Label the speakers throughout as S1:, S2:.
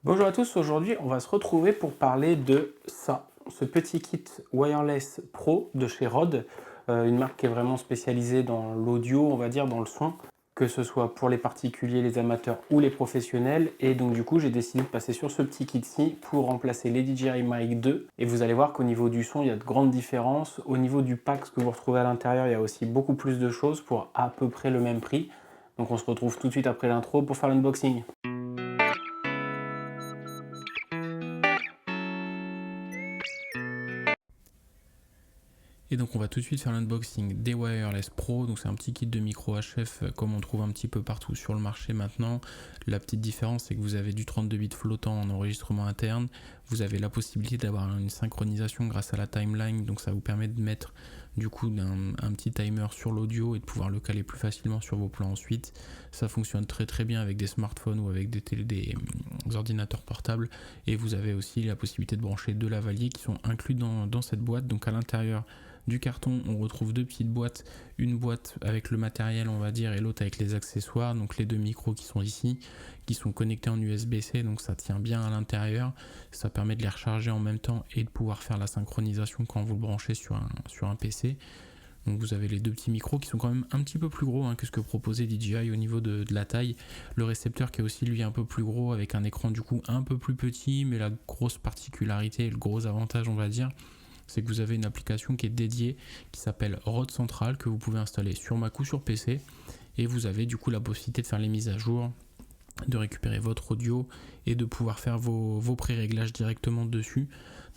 S1: Bonjour à tous, aujourd'hui on va se retrouver pour parler de ça, ce petit kit Wireless Pro de chez Rode, une marque qui est vraiment spécialisée dans l'audio, on va dire dans le son, que ce soit pour les particuliers, les amateurs ou les professionnels. Et donc du coup j'ai décidé de passer sur ce petit kit-ci pour remplacer les DJI Mic 2. Et vous allez voir qu'au niveau du son il y a de grandes différences. Au niveau du pack, ce que vous retrouvez à l'intérieur, il y a aussi beaucoup plus de choses pour à peu près le même prix. Donc on se retrouve tout de suite après l'intro pour faire l'unboxing. Et donc on va tout de suite faire l'unboxing des Wireless Pro. Donc c'est un petit kit de micro HF comme on trouve un petit peu partout sur le marché maintenant. La petite différence c'est que vous avez du 32 bits flottant en enregistrement interne. Vous avez la possibilité d'avoir une synchronisation grâce à la timeline. Donc ça vous permet de mettre du coup un petit timer sur l'audio et de pouvoir le caler plus facilement sur vos plans ensuite. Ça fonctionne très très bien avec des smartphones ou avec des ordinateurs portables. Et vous avez aussi la possibilité de brancher deux lavaliers qui sont inclus dans cette boîte. Donc à l'intérieur du carton, on retrouve deux petites boîtes, une boîte avec le matériel on va dire et l'autre avec les accessoires, donc les deux micros qui sont ici, qui sont connectés en USB-C, donc ça tient bien à l'intérieur, ça permet de les recharger en même temps et de pouvoir faire la synchronisation quand vous le branchez sur un PC. Donc vous avez les deux petits micros qui sont quand même un petit peu plus gros que ce que proposait DJI au niveau de la taille. Le récepteur qui est aussi lui un peu plus gros avec un écran du coup un peu plus petit, mais la grosse particularité, le gros avantage on va dire, c'est que vous avez une application qui est dédiée qui s'appelle Rode Central que vous pouvez installer sur Mac ou sur PC et vous avez du coup la possibilité de faire les mises à jour, de récupérer votre audio et de pouvoir faire vos pré-réglages directement dessus.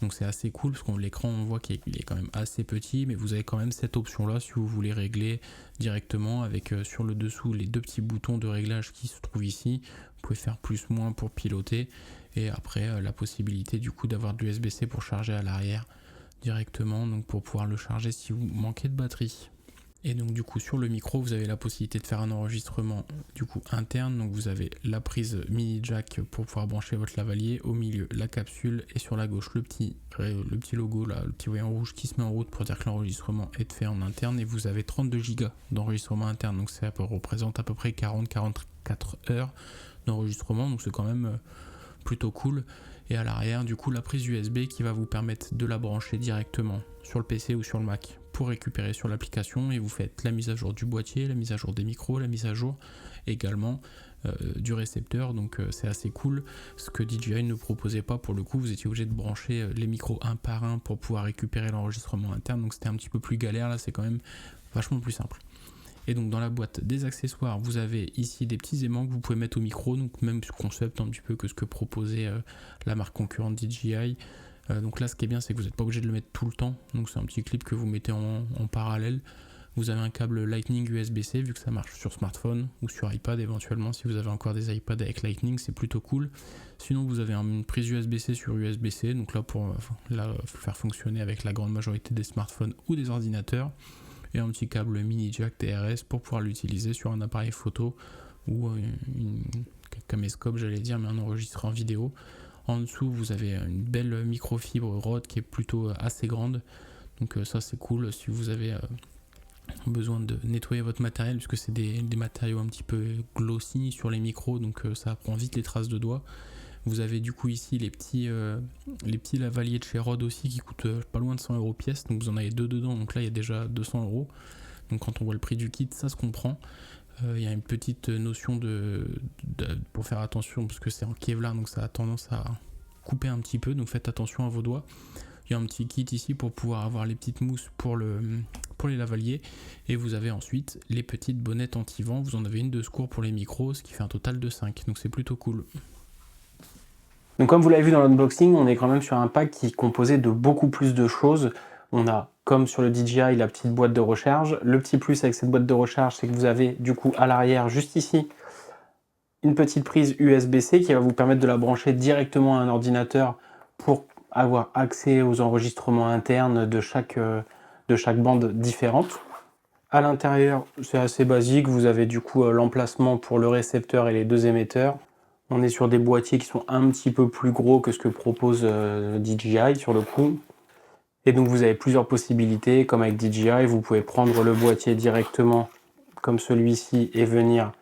S1: Donc c'est assez cool parce qu'on l'écran on voit qu'il est quand même assez petit, mais vous avez quand même cette option là si vous voulez régler directement avec sur le dessous les deux petits boutons de réglage qui se trouvent ici. Vous pouvez faire plus moins pour piloter et après la possibilité du coup d'avoir de l'USB-C pour charger à l'arrière directement, donc pour pouvoir le charger si vous manquez de batterie. Et donc du coup sur le micro vous avez la possibilité de faire un enregistrement du coup interne, donc vous avez la prise mini jack pour pouvoir brancher votre lavalier, au milieu la capsule et sur la gauche le petit logo là, le petit voyant rouge qui se met en route pour dire que l'enregistrement est fait en interne, et vous avez 32 Go d'enregistrement interne, donc ça représente à peu près 40-44 heures d'enregistrement, donc c'est quand même plutôt cool. Et à l'arrière du coup la prise USB qui va vous permettre de la brancher directement sur le PC ou sur le Mac pour récupérer sur l'application, et vous faites la mise à jour du boîtier, la mise à jour des micros, la mise à jour également du récepteur, donc c'est assez cool, ce que DJI ne proposait pas pour le coup. Vous étiez obligé de brancher les micros un par un pour pouvoir récupérer l'enregistrement interne, donc c'était un petit peu plus galère. Là c'est quand même vachement plus simple. Et donc dans la boîte des accessoires, vous avez ici des petits aimants que vous pouvez mettre au micro, donc même concept un petit peu que ce que proposait la marque concurrente DJI. Donc là ce qui est bien c'est que vous n'êtes pas obligé de le mettre tout le temps, donc c'est un petit clip que vous mettez en parallèle. Vous avez un câble Lightning USB-C vu que ça marche sur smartphone ou sur iPad éventuellement, si vous avez encore des iPads avec Lightning c'est plutôt cool. Sinon vous avez une prise USB-C sur USB-C, donc là pour faire fonctionner avec la grande majorité des smartphones ou des ordinateurs. Et un petit câble mini jack DRS pour pouvoir l'utiliser sur un appareil photo ou une caméscope j'allais dire, mais un enregistreur vidéo. En dessous vous avez une belle microfibre Rode qui est plutôt assez grande, donc ça c'est cool si vous avez besoin de nettoyer votre matériel, puisque c'est des matériaux un petit peu glossy sur les micros, donc ça prend vite les traces de doigts. Vous avez du coup ici les petits lavaliers de chez Rode aussi qui coûtent pas loin de 100 € pièce, donc vous en avez deux dedans, donc là il y a déjà 200 €. Donc quand on voit le prix du kit ça se comprend. Il y a une petite notion pour faire attention parce que c'est en Kevlar, donc ça a tendance à couper un petit peu, donc faites attention à vos doigts. Il y a un petit kit ici pour pouvoir avoir les petites mousses pour les lavaliers, et vous avez ensuite les petites bonnettes anti-vent. Vous en avez une de secours pour les micros, ce qui fait un total de 5, donc c'est plutôt cool. Donc comme vous l'avez vu dans l'unboxing, on est quand même sur un pack qui est composé de beaucoup plus de choses. On a, comme sur le DJI, la petite boîte de recharge. Le petit plus avec cette boîte de recharge, c'est que vous avez du coup à l'arrière, juste ici, une petite prise USB-C qui va vous permettre de la brancher directement à un ordinateur pour avoir accès aux enregistrements internes de chaque bande différente. À l'intérieur, c'est assez basique. Vous avez du coup l'emplacement pour le récepteur et les deux émetteurs. On est sur des boîtiers qui sont un petit peu plus gros que ce que propose DJI sur le coup. Et donc vous avez plusieurs possibilités, comme avec DJI, vous pouvez prendre le boîtier directement comme celui-ci et venir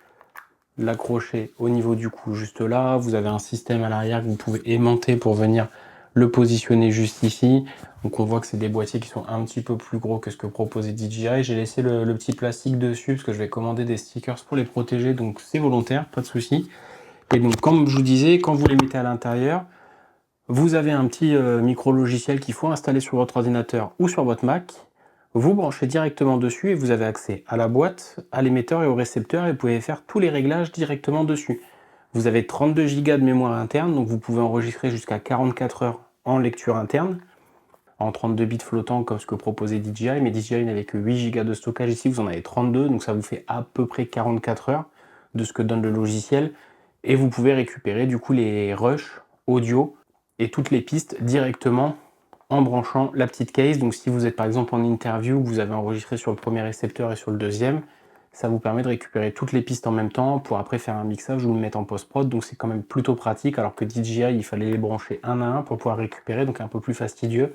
S1: l'accrocher au niveau du cou juste là. Vous avez un système à l'arrière que vous pouvez aimanter pour venir le positionner juste ici. Donc on voit que c'est des boîtiers qui sont un petit peu plus gros que ce que proposait DJI. J'ai laissé le petit plastique dessus parce que je vais commander des stickers pour les protéger, donc c'est volontaire, pas de souci. Et donc comme je vous disais, quand vous les mettez à l'intérieur, vous avez un petit micro logiciel qu'il faut installer sur votre ordinateur ou sur votre Mac. Vous branchez directement dessus et vous avez accès à la boîte, à l'émetteur et au récepteur et vous pouvez faire tous les réglages directement dessus. Vous avez 32 Go de mémoire interne, donc vous pouvez enregistrer jusqu'à 44 heures en lecture interne, en 32 bits flottants comme ce que proposait DJI, mais DJI n'avait que 8 Go de stockage, ici vous en avez 32, donc ça vous fait à peu près 44 heures de ce que donne le logiciel, et vous pouvez récupérer du coup les rushs audio et toutes les pistes directement en branchant la petite case. Donc si vous êtes par exemple en interview, vous avez enregistré sur le premier récepteur et sur le deuxième, ça vous permet de récupérer toutes les pistes en même temps pour après faire un mixage ou le mettre en post-prod. Donc c'est quand même plutôt pratique, alors que DJI, il fallait les brancher un à un pour pouvoir récupérer, donc un peu plus fastidieux.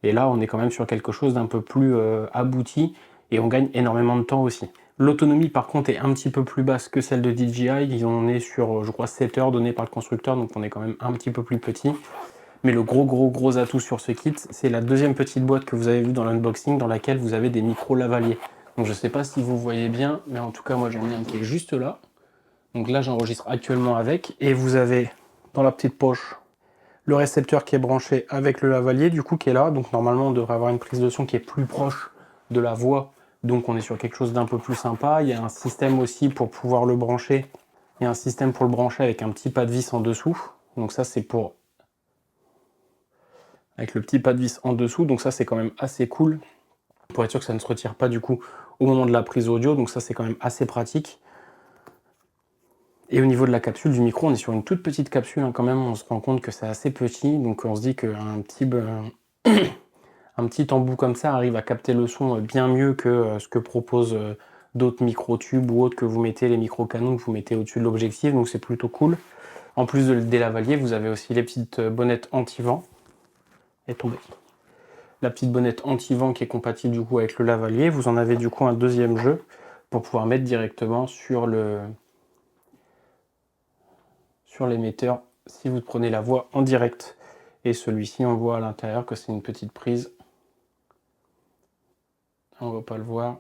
S1: Et là, on est quand même sur quelque chose d'un peu plus abouti et on gagne énormément de temps aussi. L'autonomie, par contre, est un petit peu plus basse que celle de DJI. On est sur, je crois, 7 heures données par le constructeur, donc on est quand même un petit peu plus petit. Mais le gros atout sur ce kit, c'est la deuxième petite boîte que vous avez vue dans l'unboxing, dans laquelle vous avez des micros lavaliers. Donc je ne sais pas si vous voyez bien, mais en tout cas, moi j'en ai un qui est juste là. Donc là, j'enregistre actuellement avec. Et vous avez dans la petite poche le récepteur qui est branché avec le lavalier, du coup, qui est là. Donc normalement, on devrait avoir une prise de son qui est plus proche de la voix. Donc on est sur quelque chose d'un peu plus sympa. Il y a un système aussi pour pouvoir le brancher. Il y a un système pour le brancher avec un petit pas de vis en dessous. Donc ça, c'est pour... avec le petit pas de vis en dessous. Donc ça, c'est quand même assez cool. Pour être sûr que ça ne se retire pas du coup au moment de la prise audio. Donc ça, c'est quand même assez pratique. Et au niveau de la capsule du micro, on est sur une toute petite capsule hein, quand même, on se rend compte que c'est assez petit, donc on se dit qu'un petit, un petit embout comme ça arrive à capter le son bien mieux que ce que proposent d'autres micro-tubes ou autres que vous mettez, les micro-canons que vous mettez au-dessus de l'objectif, donc c'est plutôt cool. En plus des lavaliers, vous avez aussi les petites bonnettes anti-vent. Elle est tombée. La petite bonnette anti-vent qui est compatible du coup avec le lavalier. Vous en avez du coup un deuxième jeu pour pouvoir mettre directement sur l'émetteur si vous prenez la voix en direct. Et celui-ci, on voit à l'intérieur que c'est une petite prise. On ne va pas le voir.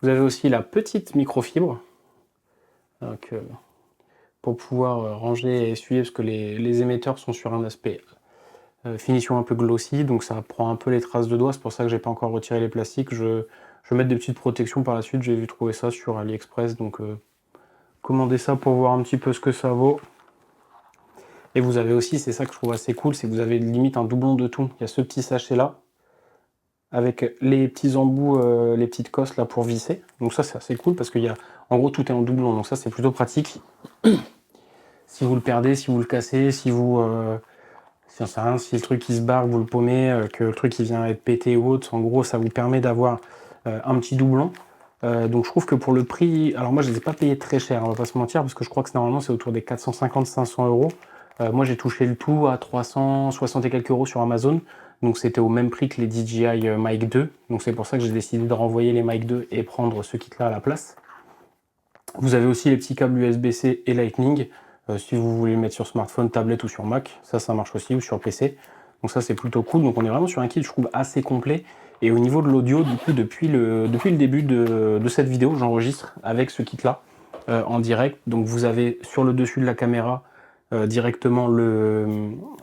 S1: Vous avez aussi la petite microfibre. Donc, pour pouvoir ranger et essuyer, parce que les émetteurs sont sur un aspect finition un peu glossy, donc ça prend un peu les traces de doigts. C'est pour ça que j'ai pas encore retiré les plastiques. Je vais mettre des petites protections par la suite. J'ai vu trouver ça sur AliExpress, donc commandez ça pour voir un petit peu ce que ça vaut. Et vous avez aussi, c'est ça que je trouve assez cool, c'est que vous avez limite un doublon de tout. Il y a ce petit sachet là, avec les petits embouts, les petites cosses là pour visser. Donc ça c'est assez cool parce qu'il y a, en gros tout est en doublon, donc ça c'est plutôt pratique. Si vous le perdez, si vous le cassez, si vous, si, rien, si le truc il se barre, vous le paumez, que le truc il vient être pété ou autre, en gros ça vous permet d'avoir un petit doublon. Donc je trouve que pour le prix, alors moi je les ai pas payés très cher, on va pas se mentir, parce que je crois que normalement c'est autour des 450-500 euros. Moi j'ai touché le tout à 360 et quelques euros sur Amazon, donc c'était au même prix que les DJI Mic 2, donc c'est pour ça que j'ai décidé de renvoyer les Mic 2 et prendre ce kit là à la place. Vous avez aussi les petits câbles USB-C et Lightning, si vous voulez le mettre sur smartphone, tablette ou sur Mac, ça marche aussi, ou sur PC. Donc ça c'est plutôt cool, donc on est vraiment sur un kit je trouve assez complet. Et au niveau de l'audio, du coup depuis le début de cette vidéo, j'enregistre avec ce kit là en direct. Donc vous avez sur le dessus de la caméra directement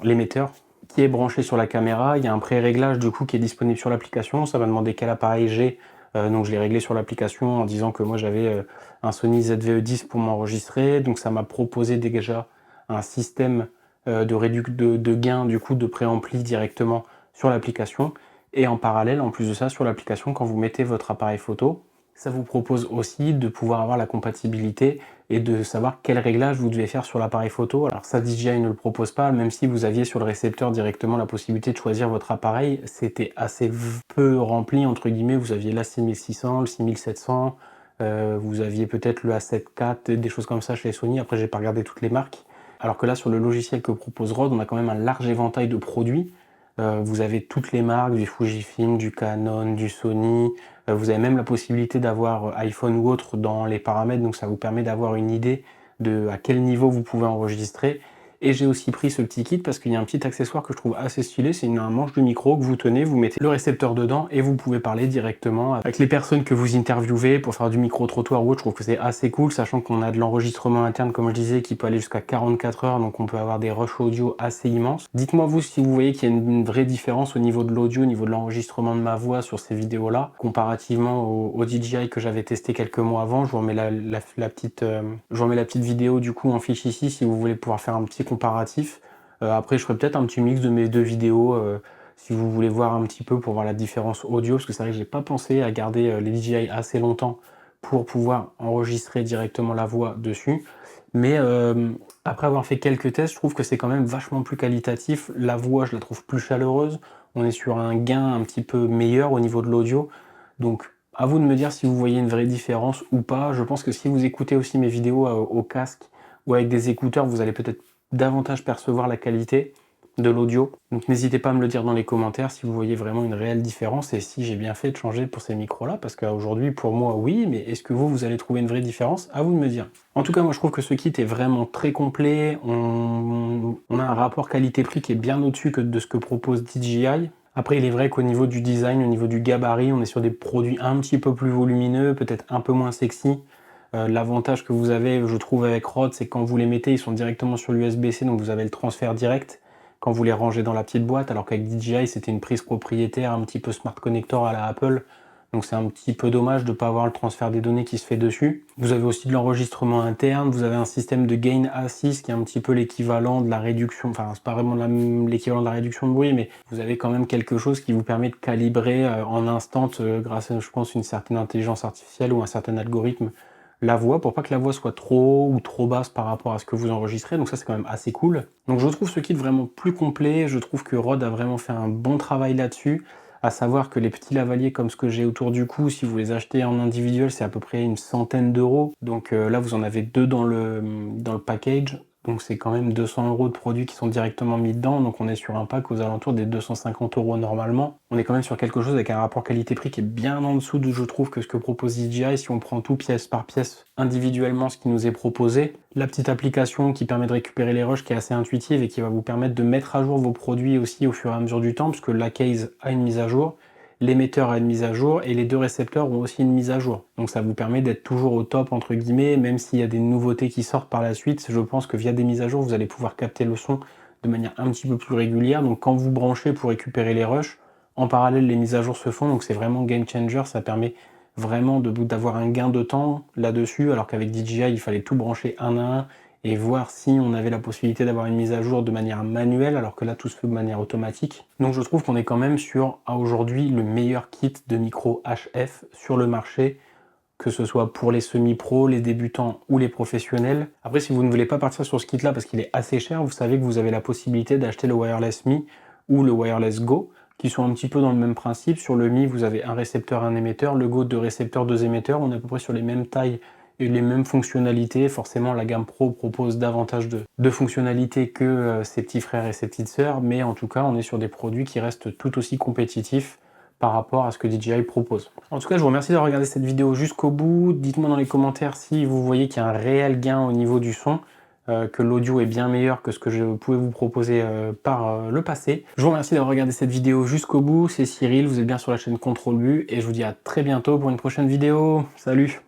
S1: l'émetteur qui est branché sur la caméra. Il y a un pré-réglage du coup qui est disponible sur l'application. Ça va demander quel appareil j'ai. Donc je l'ai réglé sur l'application en disant que moi j'avais un Sony ZV-E10 pour m'enregistrer. Donc ça m'a proposé déjà un système de gain du coup de préampli directement sur l'application. Et en parallèle, en plus de ça, sur l'application, quand vous mettez votre appareil photo, ça vous propose aussi de pouvoir avoir la compatibilité et de savoir quel réglage vous devez faire sur l'appareil photo. Alors ça, DJI ne le propose pas, même si vous aviez sur le récepteur directement la possibilité de choisir votre appareil, c'était assez peu rempli, entre guillemets. Vous aviez la 6600, le 6700, vous aviez peut-être le A7 IV, des choses comme ça chez Sony. Après, j'ai pas regardé toutes les marques. Alors que là, sur le logiciel que propose Rode, on a quand même un large éventail de produits. Vous avez toutes les marques, du Fujifilm, du Canon, du Sony. Vous avez même la possibilité d'avoir iPhone ou autre dans les paramètres, donc ça vous permet d'avoir une idée
S2: de à quel niveau vous pouvez enregistrer. Et j'ai aussi pris ce petit kit parce qu'il y a un petit accessoire que je trouve assez stylé, c'est un manche de micro que vous tenez, vous mettez le récepteur dedans et vous pouvez parler directement avec les personnes que vous interviewez pour faire du micro-trottoir ou autre. Je trouve que c'est assez cool, sachant qu'on a de l'enregistrement interne, comme je disais, qui peut aller jusqu'à 44 heures, donc on peut avoir des rushs audio assez immenses. Dites-moi vous si vous voyez qu'il y a une vraie différence au niveau de l'audio, au niveau de l'enregistrement de ma voix sur ces vidéos-là, comparativement au DJI que j'avais testé quelques mois avant. Je vous remets la petite vidéo du coup en fiche ici si vous voulez pouvoir faire un petit comparatif. Après, je ferai peut-être un petit mix de mes deux vidéos si vous voulez voir un petit peu pour voir la différence audio, parce que c'est vrai que j'ai pas pensé à garder les DJI assez longtemps pour pouvoir enregistrer directement la voix dessus. Mais après avoir fait quelques tests, je trouve que c'est quand même vachement plus qualitatif. La voix, je la trouve plus chaleureuse. On est sur un gain un petit peu meilleur au niveau de l'audio. Donc, à vous de me dire si vous voyez une vraie différence ou pas. Je pense que si vous écoutez aussi mes vidéos au casque ou avec des écouteurs, vous allez peut-être davantage percevoir la qualité de l'audio. Donc n'hésitez pas à me le dire dans les commentaires si vous voyez vraiment une réelle différence et si j'ai bien fait de changer pour ces micros-là, parce qu'aujourd'hui, pour moi, oui, mais est-ce que vous allez trouver une vraie différence? À vous de me dire. En tout cas, moi, je trouve que ce kit est vraiment très complet. On a un rapport qualité-prix qui est bien au-dessus de ce que propose DJI. Après, il est vrai qu'au niveau du design, au niveau du gabarit, on est sur des produits un petit peu plus volumineux, peut-être un peu moins sexy. L'avantage que vous avez, je trouve, avec Rode, c'est que quand vous les mettez, ils sont directement sur l'USB-C, donc vous avez le transfert direct quand vous les rangez dans la petite boîte, alors qu'avec DJI, c'était une prise propriétaire, un petit peu smart connector à la Apple. Donc c'est un petit peu dommage de ne pas avoir le transfert des données qui se fait dessus. Vous avez aussi de l'enregistrement interne, vous avez un système de gain assist qui est un petit peu l'équivalent de la réduction, enfin c'est pas vraiment l'équivalent de la réduction de bruit, mais vous avez quand même quelque chose qui vous permet de calibrer en instant grâce à, je pense, une certaine intelligence artificielle ou un certain algorithme la voix pour pas que la voix soit trop haut ou trop basse par rapport à ce que vous enregistrez. Donc ça, c'est quand même assez cool. Donc je trouve ce kit vraiment plus complet. Je trouve que Rode a vraiment fait un bon travail là-dessus. À savoir que les petits lavaliers comme ce que j'ai autour du cou, si vous les achetez en individuel, c'est à peu près une centaine d'euros. Donc là, vous en avez deux dans le package. Donc c'est quand même 200 euros de produits qui sont directement mis dedans. Donc on est sur un pack aux alentours des 250 euros normalement. On est quand même sur quelque chose avec un rapport qualité-prix qui est bien en dessous de, je trouve, que ce que propose DJI si on prend tout pièce par pièce individuellement ce qui nous est proposé. La petite application qui permet de récupérer les rushs qui est assez intuitive et qui va vous permettre de mettre à jour vos produits aussi au fur et à mesure du temps, puisque la case a une mise à jour. L'émetteur a une mise à jour et les deux récepteurs ont aussi une mise à jour. Donc ça vous permet d'être toujours au top entre guillemets, même s'il y a des nouveautés qui sortent par la suite. Je pense que via des mises à jour, vous allez pouvoir capter le son de manière un petit peu plus régulière. Donc quand vous branchez pour récupérer les rushs, en parallèle les mises à jour se font. Donc c'est vraiment game changer. Ça permet vraiment d'avoir un gain de temps là-dessus, alors qu'avec DJI, il fallait tout brancher un à un et voir si on avait la possibilité d'avoir une mise à jour de manière manuelle, alors que là tout se fait de manière automatique. Donc je trouve qu'on est quand même sur, à aujourd'hui, le meilleur kit de micro HF sur le marché, que ce soit pour les semi-pros, les débutants ou les professionnels. Après, si vous ne voulez pas partir sur ce kit-là parce qu'il est assez cher, vous savez que vous avez la possibilité d'acheter le Wireless Me ou le Wireless Go, qui sont un petit peu dans le même principe. Sur le Mi, vous avez un récepteur, un émetteur. Le Go, deux récepteurs, deux émetteurs. On est à peu près sur les mêmes tailles et les mêmes fonctionnalités. Forcément, la gamme Pro propose davantage de fonctionnalités que ses petits frères et ses petites sœurs, mais en tout cas, on est sur des produits qui restent tout aussi compétitifs par rapport à ce que DJI propose. En tout cas, je vous remercie d'avoir regardé cette vidéo jusqu'au bout. Dites-moi dans les commentaires si vous voyez qu'il y a un réel gain au niveau du son, que l'audio est bien meilleur que ce que je pouvais vous proposer par le passé. Je vous remercie d'avoir regardé cette vidéo jusqu'au bout. C'est Cyril, vous êtes bien sur la chaîne Contrôle Bu et je vous dis à très bientôt pour une prochaine vidéo. Salut!